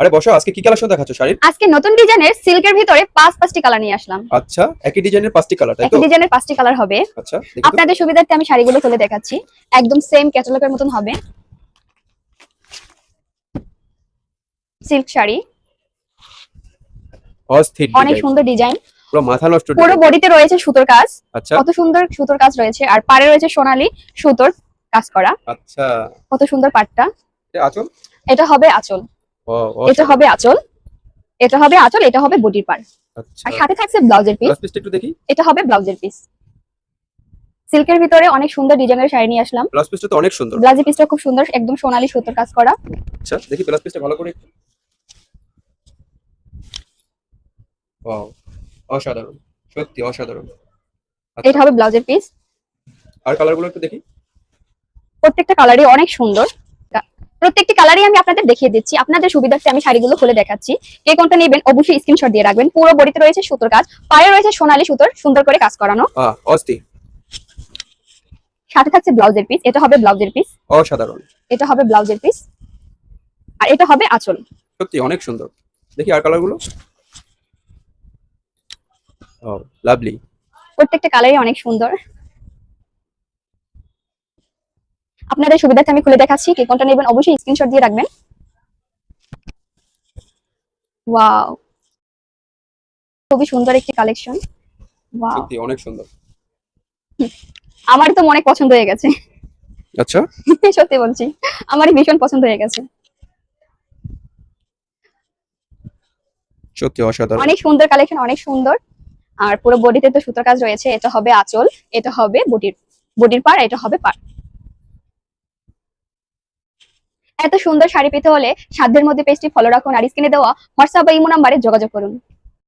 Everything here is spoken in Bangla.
আরে বসো, আজকে কি কালেকশন দেখাচ্ছ শাড়ির? আজকে নতুন ডিজাইনের সিল্কের ভিতরে পাঁচটি কালার নিয়ে আসলাম। আচ্ছা, একই ডিজাইনের 5টি কালার, তাই তো? একই ডিজাইনের 5টি কালার হবে। আচ্ছা, দেখি তো। আপনাদের সুবিধার্থে আমি শাড়িগুলো খুলে দেখাচ্ছি। একদম সেম ক্যাটালগের মতন হবে। সিল্ক শাড়ি, অস্থির অনেক ডিজাইন, সুন্দর ডিজাইন। পুরো মাথা নষ্ট পুরো ডিজাইন। বডিতে রয়েছে সুতোর কাজ। আচ্ছা কত সুন্দর সুতোর কাজ রয়েছে, আর পাড়ে রয়েছে সোনালী সুতোর কাজ করা। আচ্ছা, কত সুন্দর পাড়টা। এটা আঁচল? এটা হবে আঁচল, ও এটা হবে আঁচল, এটা হবে আঁচল, এটা হবে বডির পাড়। আচ্ছা, আর সাথে থাকছে ব্লাউজের পিস। ব্লাউজ পিসটা একটু দেখি। এটা হবে ব্লাউজের পিস। সিল্কের ভিতরে অনেক সুন্দর ডিজাইনের শাড়ি নিয়ে আসলাম। ব্লাউজ পিসটা তো অনেক সুন্দর। ব্লাউজের পিসটা খুব সুন্দর, একদম সোনালী সুতোর কাজ করা। আচ্ছা, দেখি ব্লাউজ পিসটা ভালো করে একটু। ওয়াও, অসাধারণ, সত্যি অসাধারণ। আচ্ছা, এটা হবে ব্লাউজের পিস। আর কালারগুলো একটু দেখি। প্রত্যেকটা কালারই অনেক সুন্দর। প্রত্যেকটি কালারই আমি আপনাদের দেখিয়ে দিচ্ছি। আপনাদের সুবিধার্থে আমি শাড়িগুলো খুলে দেখাচ্ছি। কে কোনটা নেবেন অবশ্যই স্ক্রিনশট দিয়ে রাখবেন। পুরো বডিতে রয়েছে সুতোর কাজ, পায়ে রয়েছে সোনালী সুতোর সুন্দর করে কাজ করানো। অস্থির, সাথে থাকছে ব্লাউজের পিস। এটা হবে ব্লাউজের পিস। অসাধারণ, এটা হবে ব্লাউজের পিস, আর এটা হবে আঁচল। সত্যি অনেক সুন্দর। দেখি আর কালারগুলো। ও লাভলি। প্রত্যেকটা কালারই অনেক সুন্দর। আপনাদের সুবিধার্থে আমি খুলে দেখাচ্ছি। কে কোনটা নেবেন অবশ্যই স্ক্রিনশট দিয়ে রাখবেন। ওয়াও, খুবই সুন্দর একটি কালেকশন। ওয়াও, সত্যি অনেক সুন্দর। আমার তো অনেক পছন্দ হয়ে গেছে। আচ্ছা, সত্যি বলছি, আমার ভীষণ পছন্দ হয়ে গেছে। সত্যি অসাধারণ। অনেক সুন্দর কালেকশন, অনেক সুন্দর। আর পুরো বডিতে তো সুতোর কাজ রয়েছে। এটা হবে আঁচল, এটা হবে বডির পাড়, এটা হবে পাড়। এত সুন্দর শাড়ি পেতে হলে সাধ্যের মধ্যে পেজটি ফলো রাখুন, আর স্ক্রিনে দেওয়া হোয়াটসঅ্যাপ বা ইমো নাম্বারে যোগাযোগ করুন।